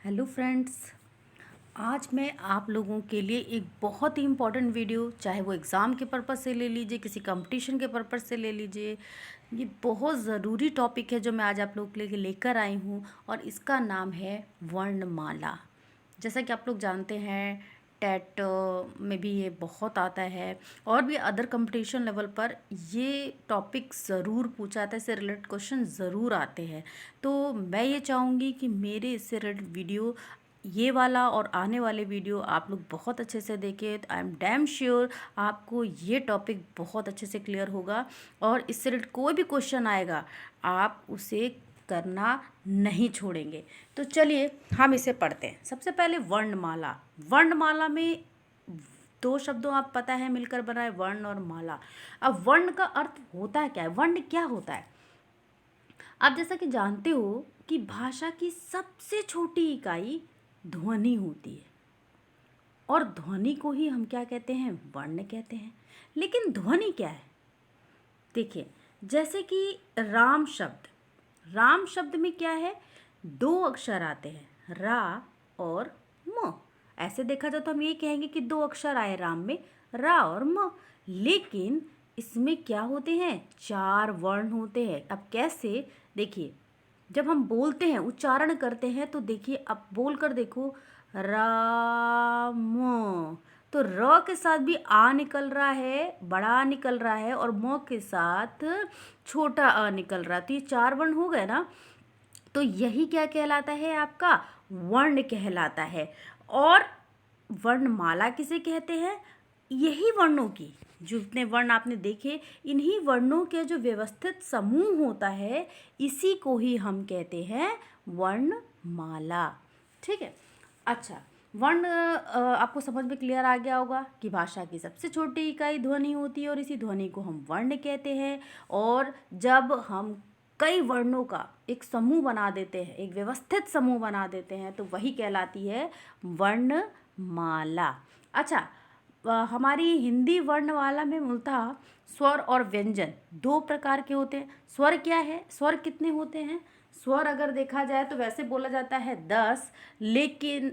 Hello friends. आज मैं आप लोगों के लिए एक बहुत ही इम्पॉर्टेंट वीडियो, चाहे वो एग्ज़ाम के पर्पज़ से ले लीजिए, किसी कंपटीशन के पर्पज़ से ले लीजिए, ये बहुत ज़रूरी टॉपिक है जो मैं आज आप लोगों के लिए लेकर आई हूँ। और इसका नाम है वर्णमाला। जैसा कि आप लोग जानते हैं, टेट में भी ये बहुत आता है और भी अदर कंपटीशन लेवल पर ये टॉपिक ज़रूर पूछा जाता है, इससे रिलेटेड क्वेश्चन ज़रूर आते हैं। तो मैं ये चाहूँगी कि मेरे इससे रिलेटेड वीडियो, ये वाला और आने वाले वीडियो आप लोग बहुत अच्छे से देखें। तो आई एम डैम श्योर आपको ये टॉपिक बहुत अच्छे से क्लियर होगा और इससे रिलेटेड कोई भी क्वेश्चन आएगा आप उसे करना नहीं छोड़ेंगे। तो चलिए हम इसे पढ़ते हैं। सबसे पहले वर्णमाला। वर्णमाला में दो शब्दों आप पता है मिलकर बना है, वर्ण और माला। अब वर्ण का अर्थ होता है क्या है, वर्ण क्या होता है? आप जैसा कि जानते हो कि भाषा की सबसे छोटी इकाई ध्वनि होती है और ध्वनि को ही हम क्या कहते हैं, वर्ण कहते हैं। लेकिन ध्वनि क्या है? देखिए, जैसे कि राम शब्द में क्या है, दो अक्षर आते हैं, रा और म। ऐसे देखा जाए तो हम ये कहेंगे कि दो अक्षर आए राम में, रा और म। लेकिन इसमें क्या होते हैं, चार वर्ण होते हैं। अब कैसे? देखिए, जब हम बोलते हैं, उच्चारण करते हैं, तो देखिए अब बोल कर देखो, राम। तो र के साथ भी आ निकल रहा है, बड़ा आ निकल रहा है, और म के साथ छोटा अ निकल रहा है। तो ये चार वर्ण हो गए ना। तो यही क्या कहलाता है, आपका वर्ण कहलाता है। और वर्णमाला किसे कहते हैं? यही वर्णों की, जितने वर्ण आपने देखे, इन्हीं वर्णों के जो व्यवस्थित समूह होता है, इसी को ही हम कहते हैं वर्णमाला। ठीक है। अच्छा, वर्ण आपको समझ में क्लियर आ गया होगा कि भाषा की सबसे छोटी इकाई ध्वनि होती है और इसी ध्वनि को हम वर्ण कहते हैं। और जब हम कई वर्णों का एक समूह बना देते हैं, एक व्यवस्थित समूह बना देते हैं, तो वही कहलाती है वर्णमाला। अच्छा, हमारी हिंदी वर्णमाला में मूलतः स्वर और व्यंजन दो प्रकार के होते हैं। स्वर क्या है, स्वर कितने होते हैं? स्वर अगर देखा जाए तो वैसे बोला जाता है 10, लेकिन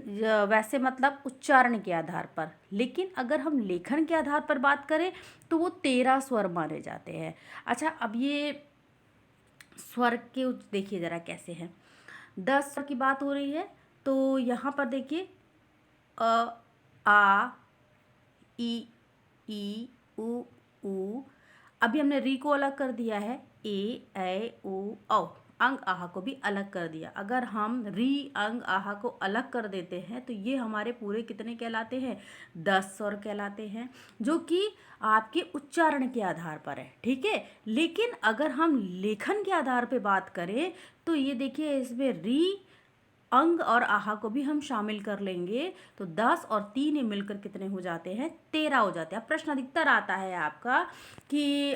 वैसे मतलब उच्चारण के आधार पर। लेकिन अगर हम लेखन के आधार पर बात करें तो वो 13 स्वर माने जाते हैं। अच्छा, अब ये स्वर के देखिए ज़रा कैसे हैं। 10 स्वर की बात हो रही है तो यहाँ पर देखिए, अ, आ, ई, उ, ऊ। अभी हमने री को अलग कर दिया है, ए उ औ। अंग आहा को भी अलग कर दिया। अगर हम री अंग आहा को अलग कर देते हैं तो ये हमारे पूरे कितने कहलाते हैं? 10 स्वर कहलाते हैं, जो कि आपके उच्चारण के आधार पर है। ठीक है। लेकिन अगर हम लेखन के आधार पर बात करें तो ये देखिए, इसमें री अंग और आहा को भी हम शामिल कर लेंगे तो 10 और 3 मिलकर कितने हो जाते हैं? 13 हो जाते हैं। अब प्रश्न अधिकतर आता है आपका कि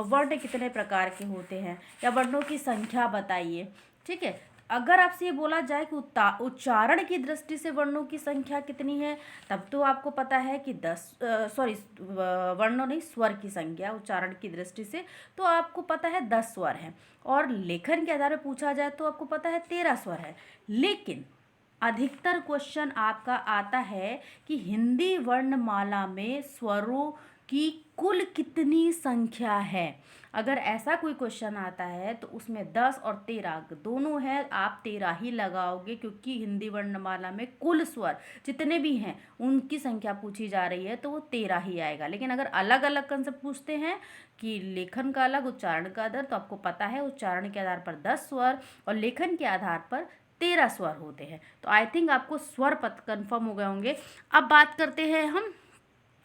वर्ण कितने प्रकार के होते हैं या वर्णों की संख्या बताइए। ठीक है। अगर आपसे ये बोला जाए कि उच्चारण की दृष्टि से वर्णों की संख्या कितनी है, तब तो आपको पता है कि 10, सॉरी, वर्णों नहीं, स्वर की संख्या उच्चारण की दृष्टि से तो आपको पता है 10 स्वर हैं। और लेखन के आधार पर पूछा जाए तो आपको पता है 13 स्वर है। लेकिन अधिकतर क्वेश्चन आपका आता है कि हिंदी वर्णमाला में स्वरों की कुल कितनी संख्या है। अगर ऐसा कोई क्वेश्चन आता है तो उसमें 10 और 13 दोनों है, आप 13 ही लगाओगे, क्योंकि हिंदी वर्णमाला में कुल स्वर जितने भी हैं उनकी संख्या पूछी जा रही है तो वो 13 ही आएगा। लेकिन अगर अलग अलग कंसेप्ट पूछते हैं कि लेखन का अलग, उच्चारण का अलग, तो आपको पता है उच्चारण के आधार पर 10 स्वर और लेखन के आधार पर 13 स्वर होते हैं। तो आई थिंक आपको स्वर पद कंफर्म हो गए होंगे। अब बात करते हैं हम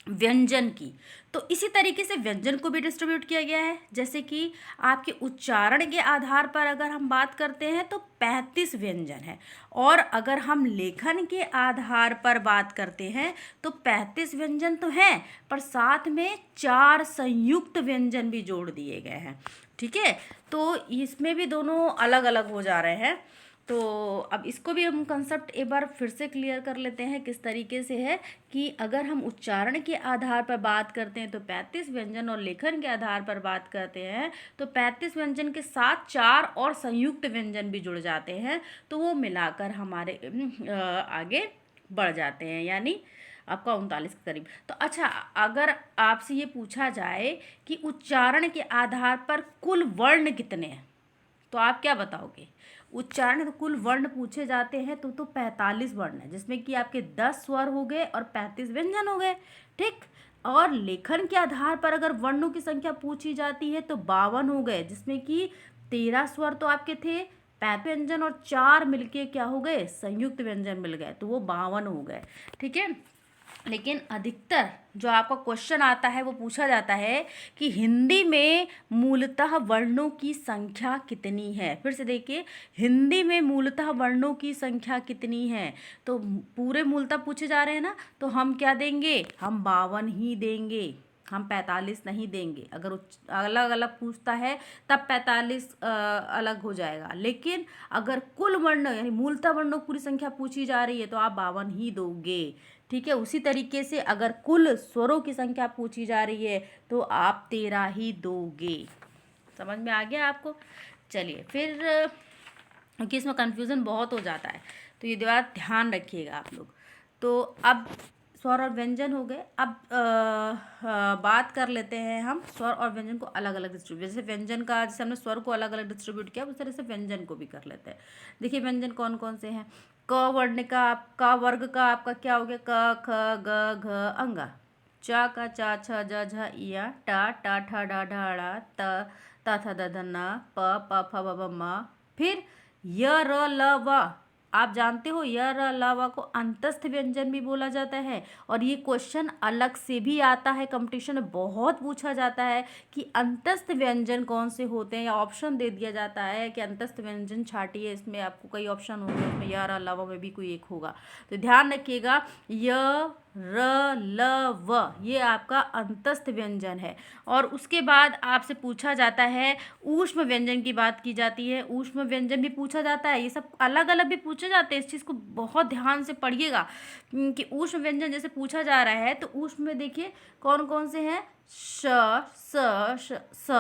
व्यंजन की। तो इसी तरीके से व्यंजन को भी डिस्ट्रीब्यूट किया गया है। जैसे कि आपके उच्चारण के आधार पर अगर हम बात करते हैं तो 35 व्यंजन है, और अगर हम लेखन के आधार पर बात करते हैं तो 35 व्यंजन तो हैं, पर साथ में 4 संयुक्त व्यंजन भी जोड़ दिए गए हैं। ठीक है। तो इसमें भी दोनों अलग अलग हो जा रहे हैं। तो अब इसको भी हम कंसेप्ट एक बार फिर से क्लियर कर लेते हैं किस तरीके से है कि अगर हम उच्चारण के आधार पर बात करते हैं तो 35 व्यंजन और लेखन के आधार पर बात करते हैं तो 35 व्यंजन के साथ 4 और संयुक्त व्यंजन भी जुड़ जाते हैं, तो वो मिलाकर हमारे आगे बढ़ जाते हैं, यानी आपका 39 के करीब। तो अच्छा, अगर आपसे ये पूछा जाए कि उच्चारण के आधार पर कुल वर्ण कितने हैं तो आप क्या बताओगे? उच्चारण तो कुल वर्ण पूछे जाते हैं तो 45 वर्ण है, जिसमें कि आपके 10 स्वर हो गए और 35 व्यंजन हो गए, ठीक। और लेखन के आधार पर अगर वर्णों की संख्या पूछी जाती है तो 52 हो गए, जिसमें कि 13 स्वर तो आपके थे, 35 व्यंजन और 4 मिलके क्या हो गए, संयुक्त व्यंजन मिल गए, तो वो 52 हो गए, ठीक है। लेकिन अधिकतर जो आपका क्वेश्चन आता है वो पूछा जाता है कि हिंदी में मूलतः वर्णों की संख्या कितनी है। फिर से देखिए, हिंदी में मूलतः वर्णों की संख्या कितनी है, तो पूरे मूलतः पूछे जा रहे हैं ना, तो हम क्या देंगे, हम 52 ही देंगे, हम 45 नहीं देंगे। अगर अलग अलग पूछता है तब 45 अलग हो जाएगा, लेकिन अगर कुल वर्ण यानी मूलतः वर्णों की पूरी संख्या पूछी जा रही है तो आप 52 ही दोगे, ठीक है। उसी तरीके से अगर कुल स्वरों की संख्या पूछी जा रही है तो आप 13 ही दोगे। समझ में आ गया आपको? चलिए फिर, क्योंकि इसमें कन्फ्यूज़न बहुत हो जाता है तो ये बात ध्यान रखिएगा आप लोग। तो अब स्वर और व्यंजन हो गए। अब बात कर लेते हैं हम स्वर और व्यंजन को अलग अलग डिस्ट्रीब्यूट। जैसे व्यंजन का, जैसे हमने स्वर को अलग अलग डिस्ट्रीब्यूट किया, उस तरह से व्यंजन को भी कर लेते हैं। देखिए व्यंजन कौन कौन से हैं। क वर्ण का आपका वर्ग का आपका क्या हो गया, क ख ग घ अंगा। चा का चा छ ज झ इया टा टा ठा डा ढा ड़ा त ता था द ध न प प फ ब ब म। फिर य र ल व, आप जानते हो य र ल व को अंतस्थ व्यंजन भी बोला जाता है, और ये क्वेश्चन अलग से भी आता है, कंपटीशन में बहुत पूछा जाता है कि अंतस्थ व्यंजन कौन से होते हैं, या ऑप्शन दे दिया जाता है कि अंतस्थ व्यंजन छाटिए, इसमें आपको कई ऑप्शन होंगे, उसमें य र ल व में भी कोई एक होगा, तो ध्यान रखिएगा य र ल व ये आपका अंतस्थ व्यंजन है। और उसके बाद आपसे पूछा जाता है ऊष्म व्यंजन की बात की जाती है, ऊष्म व्यंजन भी पूछा जाता है, ये सब अलग अलग भी पूछे जाते हैं, इस चीज़ को बहुत ध्यान से पढ़िएगा कि ऊष्म व्यंजन जैसे पूछा जा रहा है तो ऊष्म में देखिए कौन कौन से हैं, श स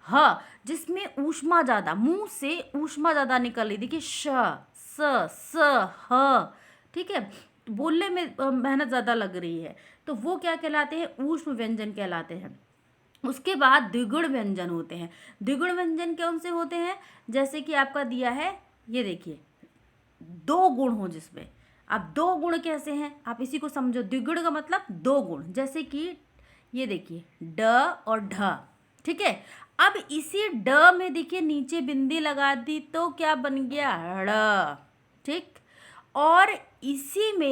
ह, जिसमें ऊष्मा ज़्यादा, मुंह से ऊष्मा ज़्यादा निकल रही, देखिए स ह, ठीक है, बोलने में मेहनत ज़्यादा लग रही है, तो वो क्या कहलाते हैं, ऊष्म व्यंजन कहलाते हैं। उसके बाद द्विगुण व्यंजन होते हैं। द्विगुण व्यंजन कौन से होते हैं, जैसे कि आपका दिया है, ये देखिए 2 गुण हो जिसमें, अब 2 गुण कैसे हैं आप इसी को समझो। द्विगुण का मतलब 2 गुण, जैसे कि ये देखिए ड और ढ, ठीक है। अब इसी ड में देखिए नीचे बिंदी लगा दी तो क्या बन गया, ड़, ठीक। और इसी में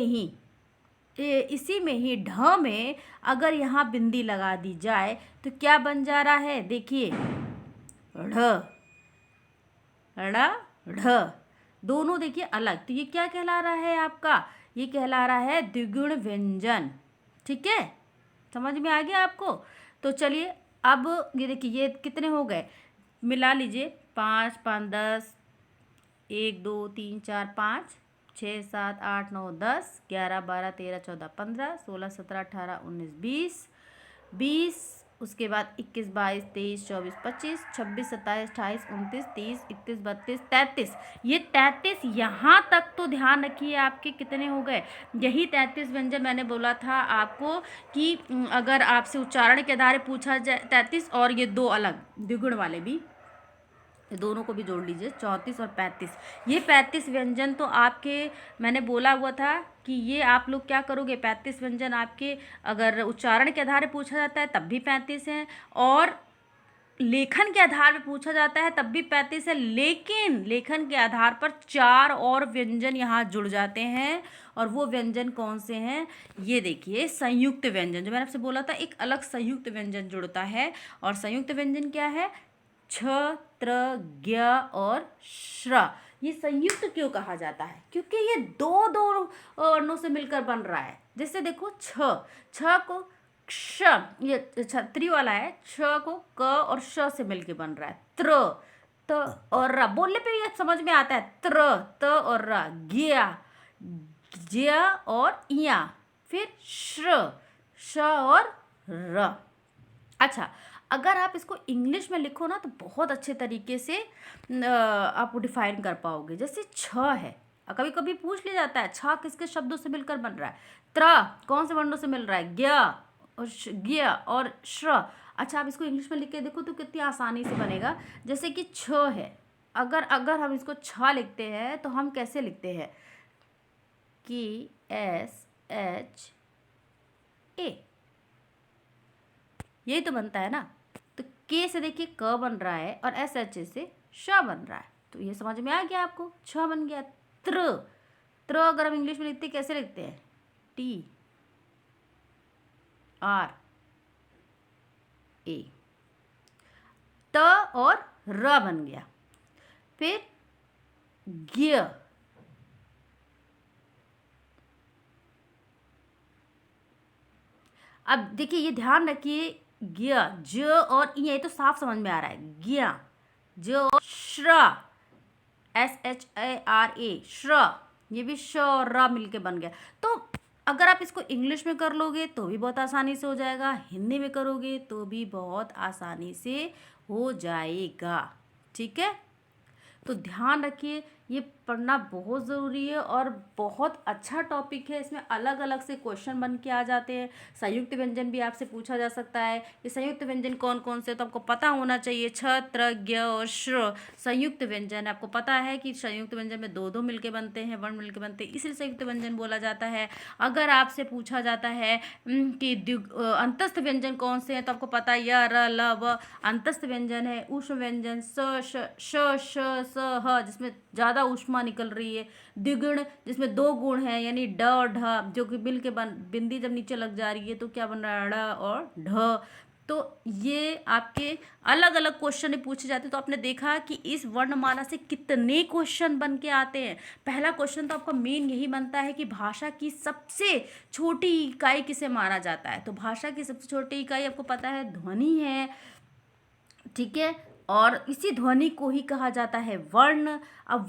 ही ढ में अगर यहाँ बिंदी लगा दी जाए तो क्या बन जा रहा है, देखिए ढ़, ड़ ढ, दोनों देखिए अलग, तो ये क्या कहला रहा है आपका, ये कहला रहा है द्विगुण व्यंजन, ठीक है। समझ में आ गया आपको? तो चलिए अब ये देखिए ये कितने हो गए, मिला लीजिए, 5 5 10, 1 2 3 4 5 6 7 8 9 10 11 12 13 14 15 16 17 18 19 20 20, उसके बाद 21 22 23 24 25 26 27 28 29 30 31 32 33, ये 33 यहाँ तक तो ध्यान रखिए आपके कितने हो गए, यही 33 व्यंजन मैंने बोला था आपको कि अगर आपसे उच्चारण के आधार पूछा जाए 33, और ये 2 अलग द्विगुण वाले भी, दोनों को भी जोड़ लीजिए 34 और 35, ये 35 व्यंजन तो आपके मैंने बोला हुआ था कि ये आप लोग क्या करोगे, 35 व्यंजन आपके अगर उच्चारण के आधार पर पूछा जाता है तब भी 35 हैं, और लेखन के आधार पर पूछा जाता है तब भी 35 है, लेकिन लेखन के आधार पर 4 और व्यंजन यहाँ जुड़ जाते हैं, और वो व्यंजन कौन से हैं, ये देखिए संयुक्त व्यंजन, जो मैंने आपसे बोला था एक अलग संयुक्त व्यंजन जुड़ता है, और संयुक्त व्यंजन क्या है, छ त्र ज्ञ और श्र। ये संयुक्त क्यों कहा जाता है, क्योंकि ये दो दो वर्णों से मिलकर बन रहा है। जैसे देखो छ को क्ष, ये छतरी वाला है, छ को क और श से मिलकर बन रहा है, त्र त और र, बोलने पे ये समझ में आता है, त्र, त और र, गया, ज्या और इया, फिर श्र, श और र। अच्छा, अगर आप इसको इंग्लिश में लिखो ना तो बहुत अच्छे तरीके से आप डिफाइन कर पाओगे। जैसे छ है, कभी कभी पूछ लिया जाता है छ किसके शब्दों से मिलकर बन रहा है, त्र कौन से वर्णों से मिल रहा है, ज्ञ और ज्ञ और श्र। अच्छा, आप इसको इंग्लिश में लिख के देखो तो कितनी आसानी से बनेगा। जैसे कि छ है, अगर अगर हम इसको छ लिखते हैं तो हम कैसे लिखते हैं, कि एस एच ए, यही तो बनता है ना। तो के से देखिए क बन रहा है और एस एच से श बन रहा है, तो ये समझ में आ गया आपको, छ बन गया। त्र, त्र अगर हम इंग्लिश में लिखते हैं कैसे लिखते हैं, टी आर ए, त और र बन गया। फिर ज्ञ, अब देखिए ये ध्यान रखिए, ज्ञ, ज और ई, ये तो साफ समझ में आ रहा है, ज्ञ, ज और श्र, S H A R A, श्र, ये भी श और र मिलके बन गया। तो अगर आप इसको इंग्लिश में कर लोगे तो भी बहुत आसानी से हो जाएगा, हिंदी में करोगे तो भी बहुत आसानी से हो जाएगा। ठीक है, तो ध्यान रखिए, ये पढ़ना बहुत ज़रूरी है और बहुत अच्छा टॉपिक है। इसमें अलग अलग से क्वेश्चन बन के आ जाते हैं। संयुक्त व्यंजन भी आपसे पूछा जा सकता है, ये संयुक्त व्यंजन कौन कौन से, तो आपको पता होना चाहिए, छ, त्र, ज्ञ और श्र संयुक्त व्यंजन। आपको पता है कि संयुक्त व्यंजन में दो दो मिलके बनते हैं, वर्ण मिलके बनते हैं, इसलिए संयुक्त व्यंजन बोला जाता है। अगर आपसे पूछा जाता है कि अंतस्थ व्यंजन कौन से हैं, तो आपको पता है य, र, ल, व अंतस्थ व्यंजन है। ऊष्म व्यंजन स, श, स, ह जिसमें ज़्यादा ऊष्मा निकल रही है। द्विगुण जिसमें दो गुण है, यानी ड और ढ, जो कि मिल के बिंदी जब नीचे लग जा रही है तो क्या बन रहा है, ड़ और ढ। तो ये आपके अलग अलग क्वेश्चन पूछे जाते हैं। तो आपने देखा कि इस वर्णमाला से कितने क्वेश्चन बन के आते हैं। पहला क्वेश्चन तो आपका मेन यही बनता है कि भाषा की सबसे छोटी इकाई किसे माना जाता है। तो भाषा की सबसे छोटी इकाई आपको पता है ध्वनि है, ठीक है, और इसी ध्वनि को ही कहा जाता है वर्ण। अब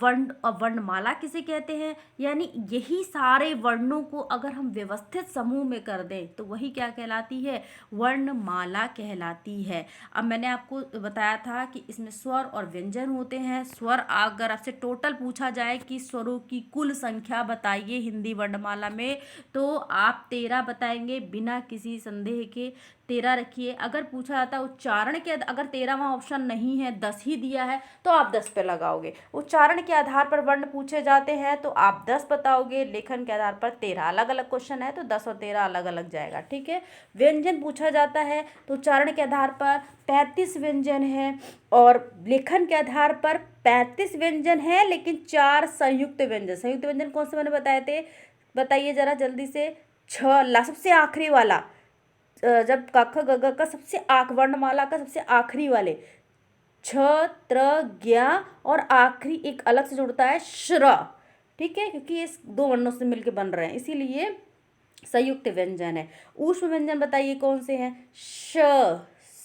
वर्णमाला किसे कहते हैं, यानी यही सारे वर्णों को अगर हम व्यवस्थित समूह में कर दें तो वही क्या कहलाती है, वर्णमाला कहलाती है। अब मैंने आपको बताया था कि इसमें स्वर और व्यंजन होते हैं। स्वर, अगर आपसे टोटल पूछा जाए कि स्वरों की कुल संख्या बताइए हिंदी वर्णमाला में, तो आप 13 बताएंगे बिना किसी संदेह के, 13 रखिए। अगर पूछा जाता है उच्चारण के, अगर 13वां ऑप्शन नहीं है, 10 ही दिया है, तो आप 10 पे लगाओगे। उच्चारण के आधार पर वर्ण पूछे जाते हैं तो आप 10 बताओगे। लेखन के आधार पर 13, अलग अलग क्वेश्चन है तो 10 और 13 अलग अलग जाएगा। ठीक है, व्यंजन पूछा जाता है तो उच्चारण के आधार पर 35 व्यंजन है और लेखन के आधार पर 35 व्यंजन है, लेकिन 4 संयुक्त व्यंजन। संयुक्त व्यंजन कौन से मैंने बताए थे, बताइए जरा जल्दी से। सबसे आखिरी वाला, जब क ख ग घ का सबसे वर्णमाला का सबसे आखिरी वाले, छ, त्र, ज्ञ और आखिरी एक अलग से जुड़ता है श्र। ठीक है, क्योंकि ये दो वर्णों से मिलकर बन रहे हैं, इसीलिए संयुक्त व्यंजन है। ऊष्म व्यंजन बताइए कौन से हैं, श,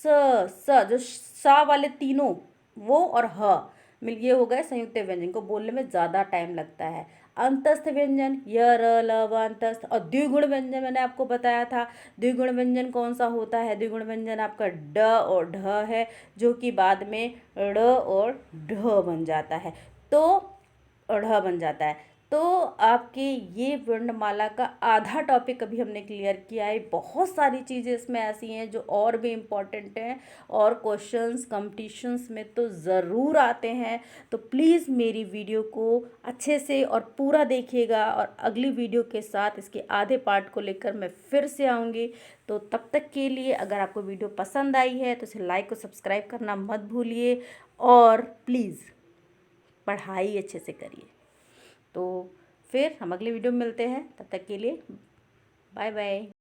स, जो सा वाले तीनों वो और ह मिल, ये हो गए संयुक्त व्यंजन, को बोलने में ज़्यादा टाइम लगता है। अंतस्थ व्यंजन य, र, ल, व अंतस्थ। और द्विगुण व्यंजन मैंने आपको बताया था। द्विगुण व्यंजन कौन सा होता है, द्विगुण व्यंजन आपका ड और ढ है, जो कि बाद में ड़ और ढ बन जाता है, तो ढ़ बन जाता है। तो आपके ये वर्णमाला का आधा टॉपिक अभी हमने क्लियर किया है। बहुत सारी चीज़ें इसमें ऐसी हैं जो और भी इम्पॉर्टेंट हैं और क्वेश्चंस कंपटीशंस में तो ज़रूर आते हैं। तो प्लीज़ मेरी वीडियो को अच्छे से और पूरा देखिएगा, और अगली वीडियो के साथ इसके आधे पार्ट को लेकर मैं फिर से आऊँगी। तो तब तक के लिए अगर आपको वीडियो पसंद आई है तो इसे लाइक और सब्सक्राइब करना मत भूलिए, और प्लीज़ पढ़ाई अच्छे से करिए। तो फिर हम अगले वीडियो में मिलते हैं, तब तक के लिए बाय बाय।